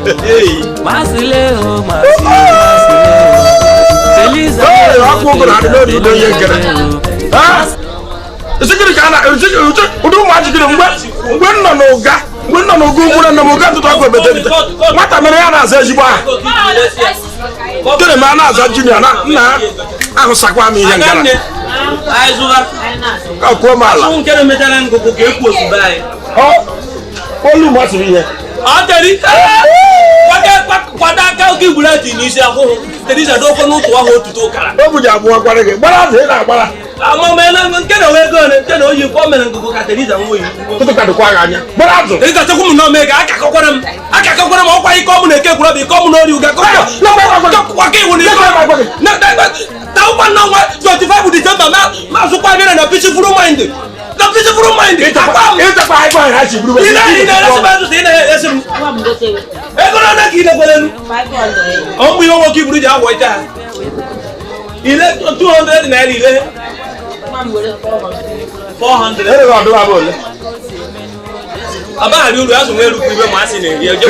Masileo, Feliz Sikiri kana udu majikiri ngwenno noga ngwenno nogu nguna na moga to ko betete mata mere ya na za jibo a kere ma na za junior na ahusakwa mi ihe ngana aizuga ka ko mala un kere metala ngoko ke ku osubai olu ma si ihe ateri kwada ka oki bulati ni isi ahu Teresa do ko no to wa otuto kara obuja abu akware ge gbara ze na agbara amo me na nkene we go ne nkene oyi ko me na ngoko ka Teresa nwo yi to ka do kwa anya gbara zo Teresa te ku mu no me ga aka kokwara m okwa iko mu na ke kwura bi ko mu no ri uga ko kwa ke woni na ta wa na wa 25 December ma su kwa bi na peaceful mind the peaceful mind ita pa ai kwa ha chi buru ina na se ba su ina ese ego na ki le golenu 500 o mu yo wo ki buru ja wo ita ile 200 naira ile 400 ere wa do abole aba ari uru azu nweru ku ibe ma si na eri eje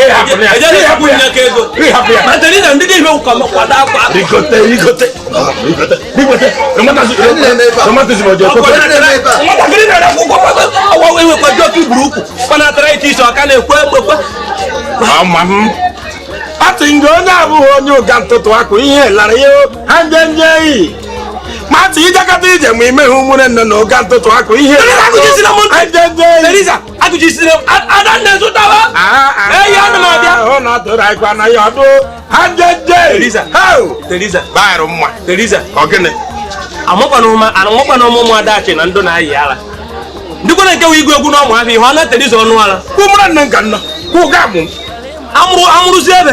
ku nya ke ego ma tani na ndidi ibe ko ma kwada kwa rigote romata zi mojo ko mata giri na ko wa we ko jo ki buru ku pana try ti so aka na ekwe amam atingo na bu onyo gantoto ako ihe lara yo hanjenje mati ijakati ije mu ime hu mure no gantoto ako ihe Teresa akujisina adanne sutawa ya na ma bia ona to rai kwa na yo do hanjenje Teresa bairu mma Teresa ogene amokwa no mu adachi na ndo na ayi ala ndiko na nke wi igwe egwu no mu abi ho na Teresa onu ala ku mure nne nkanna ku ga mu amuru si ebe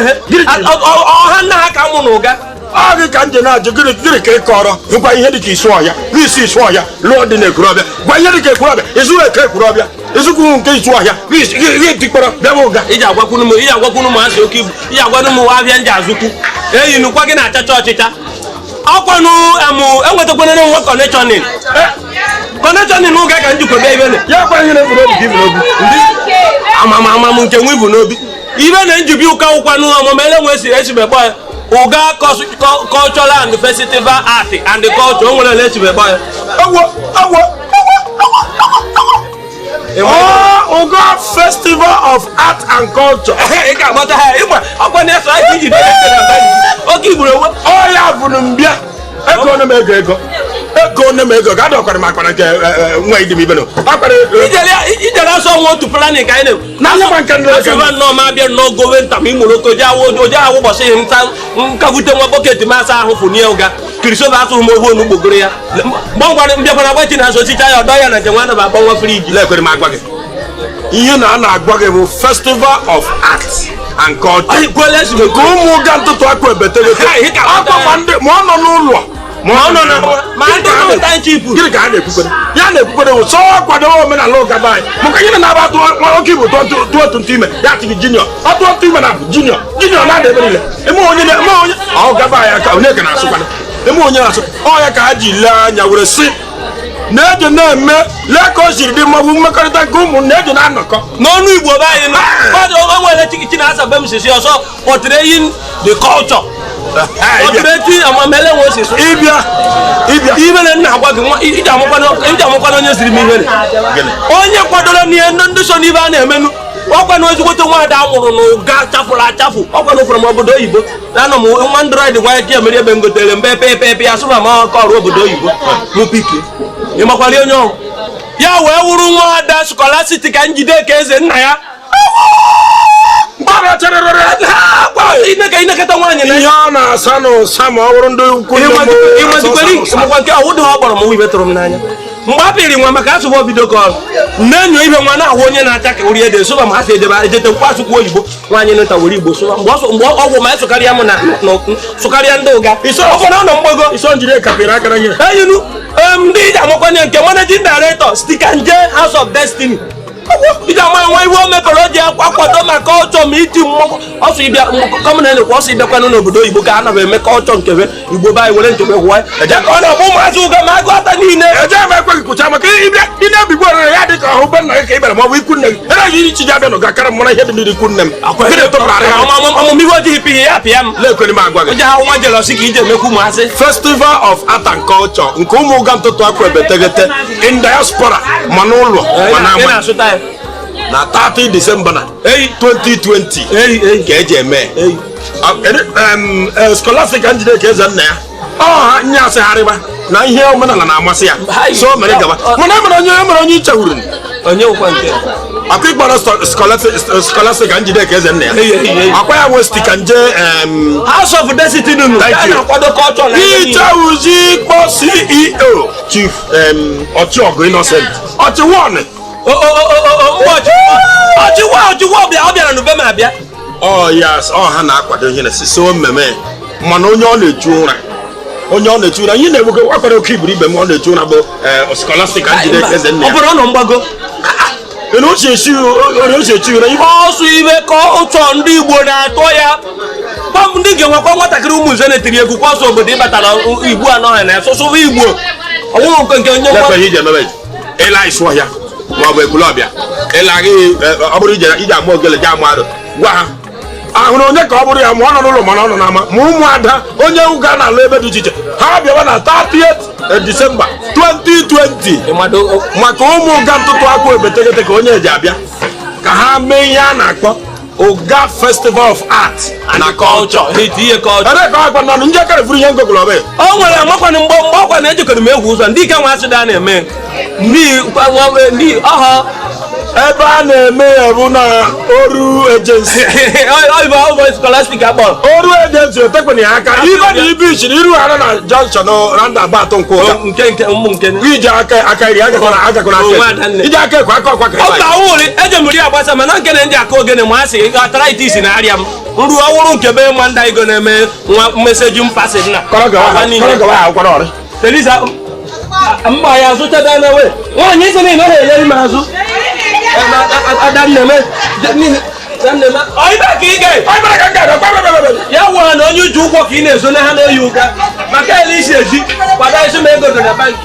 ọha nna ha ka mụ na ụga Agi kanje na jigiri ke koro ngwa ihe dike isu oya isi isu oya lo di na ekurobia gwa ihe dike ekurobia isu ke ekurobia isu ku nke isu oya ri dikporo be mo ga iji agwakunu mu asị oke ibu iji agwanu mu wa abịa nje azụkwu eyi nukwa gị na achacha ọchịcha ọkwanu enwetakwana nwe connection ụga ka njikwa bịa ibe ya kwa ihe na buru obi ibu n'obi amam nke nwe ibu n'obi ibe na njubi ụka ụkwanu ọmụmele nwe si esibekpọ ya Uga cultural and festival art and culture onwere le chibe boy Uga festival of art and culture e ka mata ha igba okwa na so ai ji o ki buru o ya bunu mbia ego na me ego ga do kwara makwana ke nwa idi mi beno akwara ijele so won to planning ka ine na nya man kan no ma bia no go wenta mi mu loko ja wo bo se nta nka gute nwa bucket ma sa ahụ fu ni uga kriso ba so mo ho nu gbogoro ya mo ngwa mbia kwara gwa ti na so chicha ya odo ya na je nwa na ba nwa fridge le kwere ma gwa ge ihe na agwa ge bụ festival of art and culture ai kwele si ko mu ga ntutu akwa ebetele akwa ndị ma ọ nọ n'ụlọ ma ndo tan chipu gịnị ka a na-ekwukwere ya na-ekwukwere so kwado omenala ụka bai maka ihe na aba oke bụ tụọ ime ya tiri junior ọtụ ime na bụ junior na-ada ebe niile eme onye ọga bai aka onye ka na-asụkwana eme onye na-asụ ọ ya ka ha ji lee anya were si na-eje na-eme lee ka o siri dị mmagbu mmekọrịta nke ụmụnne eji na-anọkọ n'ọnụ Igbo be anyị mmadụ o nwere chikichi na-asa be m sisi ọsọ portraying the culture portraying amamele nwe osisi ịbịa ibe na nna agwa gị iji amụkwana onye siri m ihere onye kwadoro n'ihe ndị so n'ibe a na-emenu ọkwa na ozigbote nwaada amụrụ n'ụga chafụrụ achafụ ọkwa na ụfọrọ m obodo oyibo na-anọ m nwa ndroid nwa ji emeri ebe m gotere mbe pepe ya sụba ma ọka ọrụ obodo oyibo mụpike ịmakwara onye ọhụ ya wee wụrụ nwaada Scholastic ka njide ka eze nna ya ineketa nwaanyị na ihe ọ na-asa n'ụsa ma ọ bụrụ ndị ukwu ịmajikwere nke ọwụdị ha gbọrọ m ibe tụrụ m n'anya mgbe a pịrị nwa maka asụbọ bido kọl na-enyo ibe nwa na-ahụ onye na-acha ka ori ede sụba ma ha si ejete nkwa asụkwu oyibo nwaanyị nta were igbo sụba mgbe ọgwụ ma sụkarịa m na sụkarịa ndị ụga ọfọdụ ọnọ mgbago iso njiri kapịrị akara nye eyinu ndị iji amakwanye nke managing director Stick and J House of Destiny iji ama nwa iwe o mepere o ji akwado maka ọchọ ma iti mmọnwụ ọsọ ịbịa kọmụna nekwa ọsọ ịbịakwanụ n'obodo oyibo ka a na eme ka ọchọ nkebe igbo be anyị were nchekwa hụwa eje ka ọ na-abụ ụmụazị ụga ma agụ ata niile eje m ekweghị kụcha maka ị na-ebigbo ọrịa ya dị ka ọhụ be nna gị ka ị bịara ma ọ bụ ikwu nne gị ere gị ichi ji abịa nọ ga-akara mmara ihe dị n'iri ikwu nne m ọmụmụ ihe ojii pịghị ya pịa m na-ekwere m agwa gị ụjọ ha nwa jelọsi ka ije emekwu ụmụazị Festival of Art and Culture nke ụmụ ụga ntụtụ akwa ebetegete in diaspora ma n'ụlọ ma n'ama na 30 December na 2020 ka eji eme Scholastic njide ka eze nna ya ọha nye asịgharịba na ihe omenala na-amasị ya so mere gaba mana emere onye ichewuru onye ụkwa nke akwa ịkpọrọ Scholastic njide ka eze nna ya akwa ya nwe stika nje House of Destiny nunu na-akwado culture na ichewuzi kpọ CEO Chief Ọchịọgụ Innocent Ọchịwọnị ọchịwa ọ bịara n'ube ma abịa yes ha na-akwado ihe na-esi so mmemme mana onye ọ na-echu ụra ihe na-egbugo wakwara oke iburu ibe m ọ na-echu ụra bụ Scholastic njide ka eze nna ya ọ bụrụ ọnọ mgbago ochechi ụra ọsụ ibe ka ụchọ ndị Igbo na-atọ ya ndị ga-enwekwa nwatakịrị ụmụ nze na-etiri egwu kwa ọsọ obodo ịbatara Igbo anọghị na sụsụba Igbo ọnwụghị nke onye ịla ịsụ ọhịa ma ọ bụ ekwulọbịa ịlaghị ọ bụrụ ije ama ogele ji ama arụ gwa ha ahụrụ onye ka ọ bụrụ ya ma ọ nọ n'ụlọ mana ọ nọ n'ama ma ụmụada onye ụga na-alụ ebe dị iche iche ha bịawa na 30th December 2020 maka ụmụ ụga ntụtụ akwa ebetegete ka onye eji abịa ka ha mee ihe a na-akpọ Ụga Festival of Art na Culture ndị akara furu ihe ngogolo ọbịa o nwere amakwana mgbe ọkwa na-ejikọrọ m egwu ụzọ ndị ike nwa asị da na-eme ndị ọha ebe a na-eme ya bụ na Oru Agency Scholastic akpọrọ Oru Agency otekwana ya aka ibe na ibe ichiri iru ara na junction roundabout nke iji aka iri agakwana iji aka ekwe aka ọkwa ka ọ ka wụrị ejemiri agbasa mana nke na ndị aka ogene ma a sị atara ite isi na arịa m nru ọwụrụ nke be nwa ndị igo na-eme nwa mmeseji mpasị nna Teresa mgba ya azụchada na we nwaanyị isi niile ha enyere m azụ ya gwara na onye uju ụgwọ ka ị na-ezo na ha na-eyi ụga maka ele isi eji kwado isi ma ego dị na banki